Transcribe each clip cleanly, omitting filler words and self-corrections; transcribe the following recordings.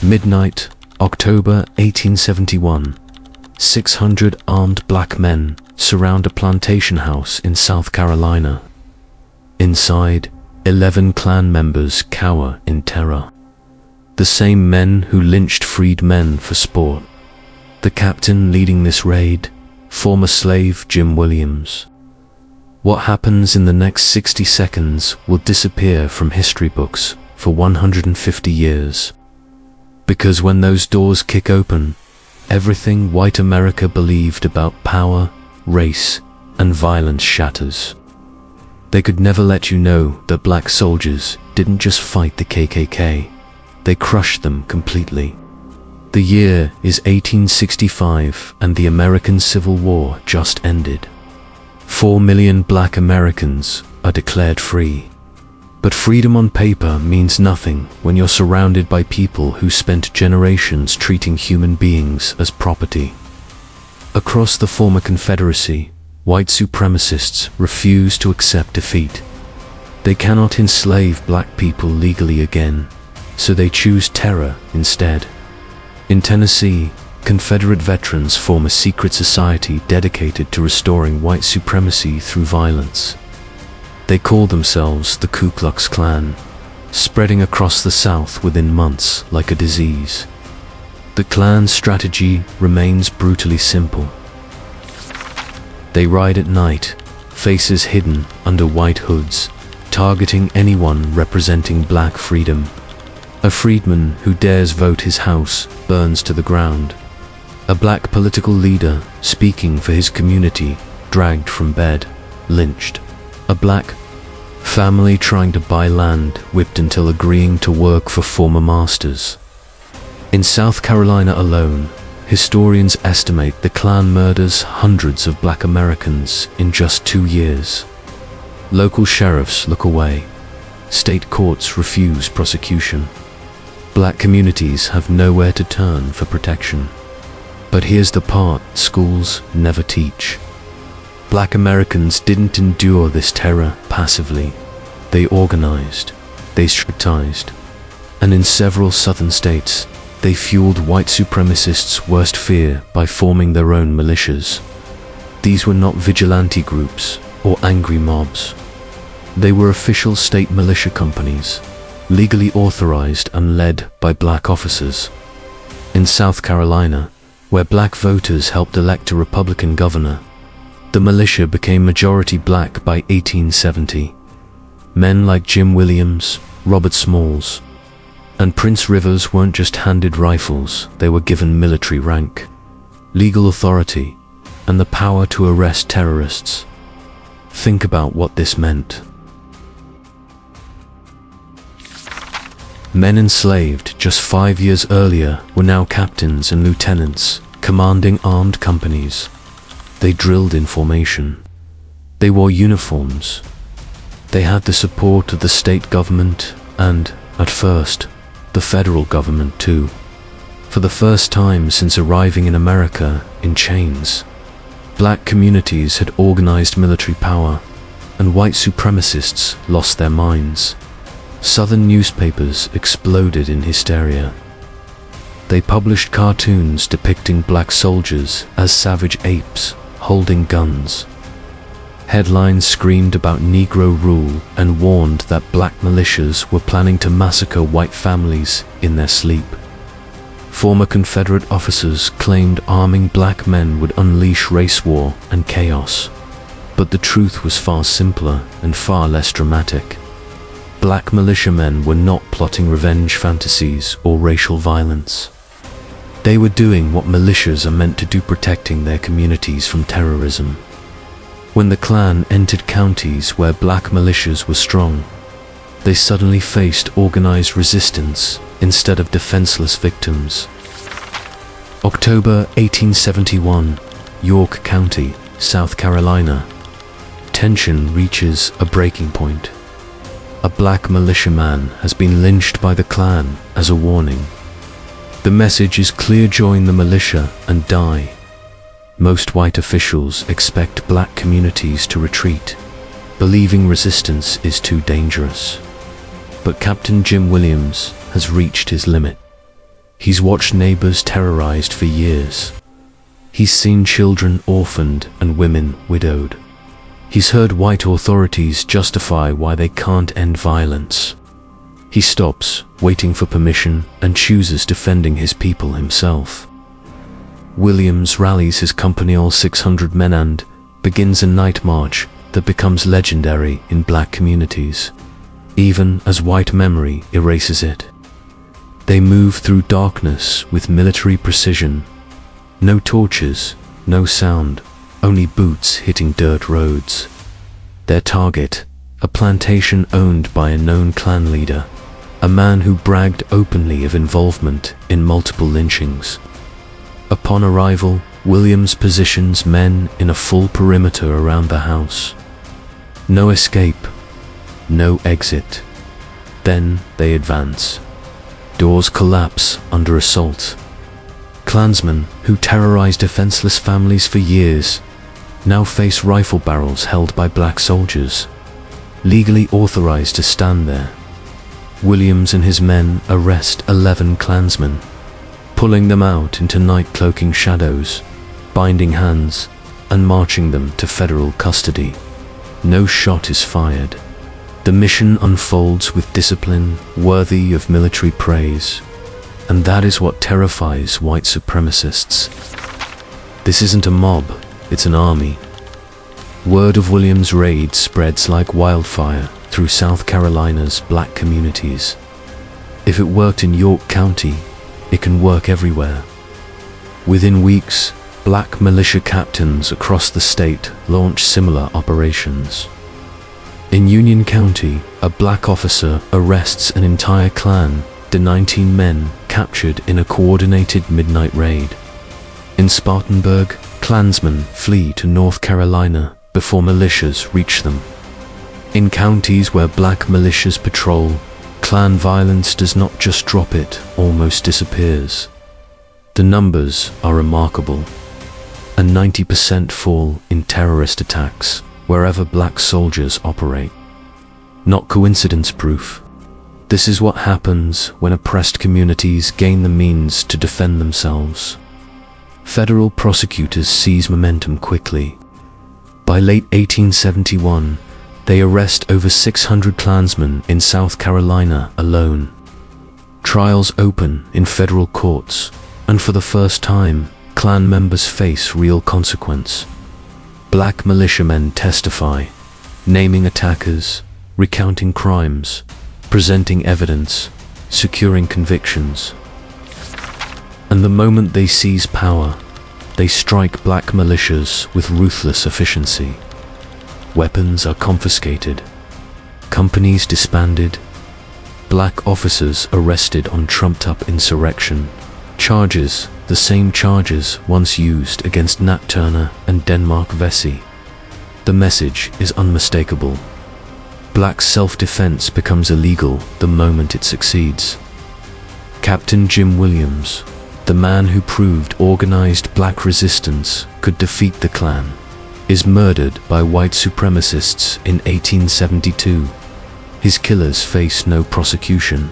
Midnight, October 1871. 600 armed black men surround a plantation house in South Carolina. Inside, 11 Klan members cower in terror. The same men who lynched freed men for sport. The captain leading this raid, former slave Jim Williams. What happens in the next 60 seconds will disappear from history books for 150 years. Because when those doors kick open, everything white America believed about power, race, and violence shatters. They could never let you know that black soldiers didn't just fight the KKK, they crushed them completely. The year is 1865 and the American Civil War just ended. 4 million black Americans are declared free. But freedom on paper means nothing when you're surrounded by people who spent generations treating human beings as property. Across the former Confederacy, white supremacists refuse to accept defeat. They cannot enslave black people legally again, so they choose terror instead. In Tennessee, Confederate veterans form a secret society dedicated to restoring white supremacy through violence. They call themselves the Ku Klux Klan, spreading across the South within months like a disease. The Klan's strategy remains brutally simple. They ride at night, faces hidden under white hoods, targeting anyone representing black freedom. A freedman who dares vote his house burns to the ground. A black political leader speaking for his community dragged from bed, lynched. A black family trying to buy land whipped until agreeing to work for former masters. In South Carolina alone, historians estimate the Klan murders hundreds of black Americans in just 2 years. Local sheriffs look away. State courts refuse prosecution. Black communities have nowhere to turn for protection. But here's the part schools never teach. Black Americans didn't endure this terror passively. They organized, they strategized, and in several southern states, they fueled white supremacists' worst fear by forming their own militias. These were not vigilante groups or angry mobs. They were official state militia companies, legally authorized and led by black officers. In South Carolina, where black voters helped elect a Republican governor, the militia became majority black by 1870. Men like Jim Williams, Robert Smalls, and Prince Rivers weren't just handed rifles, they were given military rank, legal authority, and the power to arrest terrorists. Think about what this meant. Men enslaved just 5 years earlier were now captains and lieutenants, commanding armed companies. They drilled in formation. They wore uniforms. They had the support of the state government and, at first, the federal government too. For the first time since arriving in America in chains, black communities had organized military power, and white supremacists lost their minds. Southern newspapers exploded in hysteria. They published cartoons depicting black soldiers as savage apes holding guns. Headlines screamed about Negro rule and warned that black militias were planning to massacre white families in their sleep. Former Confederate officers claimed arming black men would unleash race war and chaos. But the truth was far simpler and far less dramatic. Black militiamen were not plotting revenge fantasies or racial violence. They were doing what militias are meant to do, protecting their communities from terrorism. When the Klan entered counties where black militias were strong, they suddenly faced organized resistance instead of defenseless victims. October 1871, York County, South Carolina. Tension reaches a breaking point. A black militiaman has been lynched by the Klan as a warning. The message is clear: join the militia and die. Most white officials expect black communities to retreat, believing resistance is too dangerous. But Captain Jim Williams has reached his limit. He's watched neighbors terrorized for years. He's seen children orphaned and women widowed. He's heard white authorities justify why they can't end violence. He stops, waiting for permission, and chooses defending his people himself. Williams rallies his company, all 600 men, and begins a night march that becomes legendary in black communities, even as white memory erases it. They move through darkness with military precision. No torches, no sound, only boots hitting dirt roads. Their target, a plantation owned by a known clan leader, a man who bragged openly of involvement in multiple lynchings. Upon arrival, Williams positions men in a full perimeter around the house. No escape, no exit. Then they advance. Doors collapse under assault. Klansmen, who terrorized defenseless families for years, now face rifle barrels held by black soldiers, legally authorized to stand there. Williams and his men arrest 11 Klansmen, pulling them out into night-cloaking shadows, binding hands, and marching them to federal custody. No shot is fired. The mission unfolds with discipline worthy of military praise, and that is what terrifies white supremacists. This isn't a mob, it's an army. Word of Williams' raid spreads like wildfire through South Carolina's black communities. If it worked in York County, it can work everywhere. Within weeks, black militia captains across the state launch similar operations. In Union County, a black officer arrests an entire clan, the 19 men captured in a coordinated midnight raid. In Spartanburg, Klansmen flee to North Carolina before militias reach them. In counties where black militias patrol, Klan violence does not just drop, it almost disappears. The numbers are remarkable. A 90% fall in terrorist attacks wherever black soldiers operate. Not coincidence proof. This is what happens when oppressed communities gain the means to defend themselves. Federal prosecutors seize momentum quickly. By late 1871, they arrest over 600 Klansmen in South Carolina alone. Trials open in federal courts, and for the first time, Klan members face real consequence. Black militiamen testify, naming attackers, recounting crimes, presenting evidence, securing convictions. And the moment they seize power, they strike black militias with ruthless efficiency. Weapons are confiscated, companies disbanded, black officers arrested on trumped-up insurrection, charges, the same charges once used against Nat Turner and Denmark Vesey. The message is unmistakable. Black self-defense becomes illegal the moment it succeeds. Captain Jim Williams, the man who proved organized black resistance could defeat the Klan, is murdered by white supremacists in 1872. His killers face no prosecution,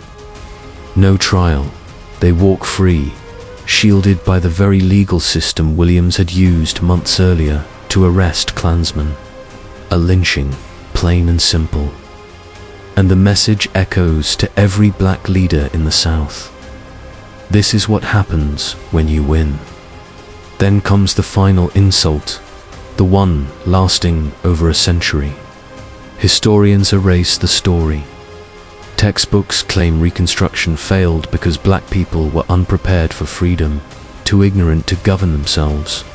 no trial. They walk free, shielded by the very legal system Williams had used months earlier to arrest Klansmen. A lynching, plain and simple. And the message echoes to every black leader in the South. This is what happens when you win. Then comes the final insult, the one lasting over a century. Historians erase the story. Textbooks claim Reconstruction failed because black people were unprepared for freedom, too ignorant to govern themselves.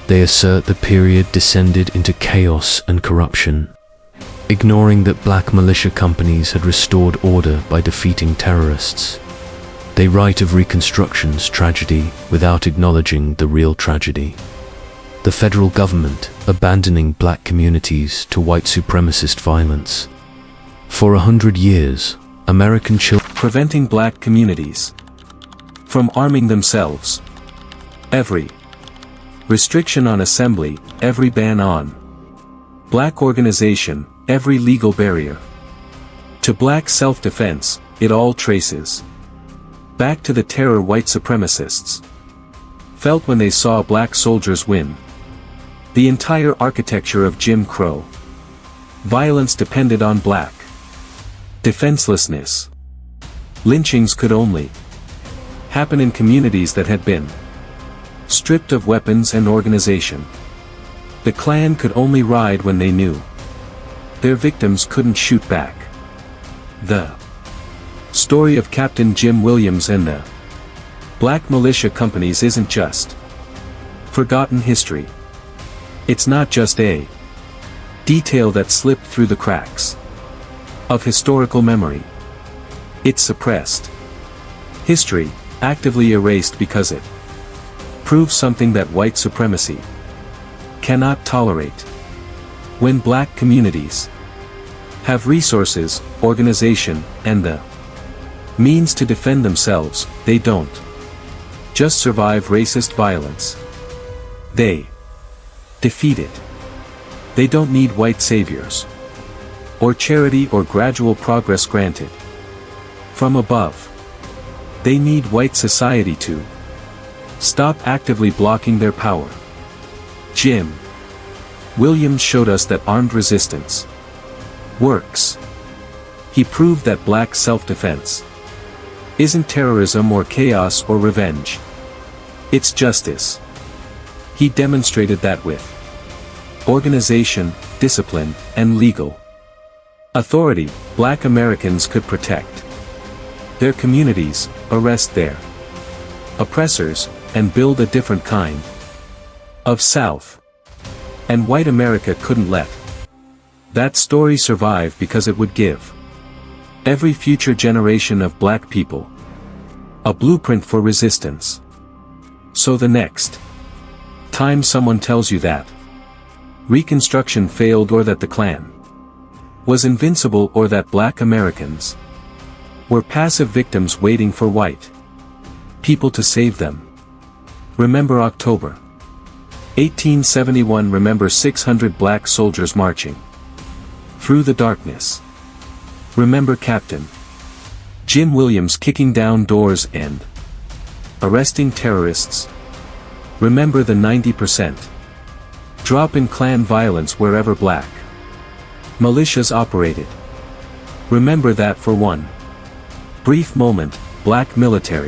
They assert the period descended into chaos and corruption, ignoring that black militia companies had restored order by defeating terrorists. They write of Reconstruction's tragedy without acknowledging the real tragedy. The federal government abandoning black communities to white supremacist violence. For 100 years, American children preventing black communities from arming themselves. Every restriction on assembly, every ban on black organization, every legal barrier to black self-defense, it all traces Back to the terror white supremacists felt when they saw black soldiers win. The entire architecture of Jim Crow. Violence depended on black defenselessness. Lynchings could only happen in communities that had been stripped of weapons and organization. The Klan could only ride when they knew their victims couldn't shoot back. The story of Captain Jim Williams and the black militia companies isn't just forgotten history. It's not just a detail that slipped through the cracks of historical memory. It's suppressed history, actively erased because it proves something that white supremacy cannot tolerate. When black communities have resources, organization, and the means to defend themselves, they don't just survive racist violence. They defeat it. They don't need white saviors, or charity or gradual progress granted from above. They need white society to stop actively blocking their power. Jim Williams showed us that armed resistance works. He proved that black self-defense isn't terrorism or chaos or revenge. It's justice. He demonstrated that with organization, discipline, and legal authority, black Americans could protect their communities, arrest their oppressors, and build a different kind of South. And white America couldn't let that story survive because it would give every future generation of black people a blueprint for resistance. So the next time someone tells you that Reconstruction failed or that the Klan was invincible or that black Americans were passive victims waiting for white people to save them, remember October 1871. Remember 600 black soldiers marching through the darkness. Remember Captain Jim Williams kicking down doors and arresting terrorists. Remember the 90% drop in Klan violence wherever black militias operated. Remember that for one brief moment, black military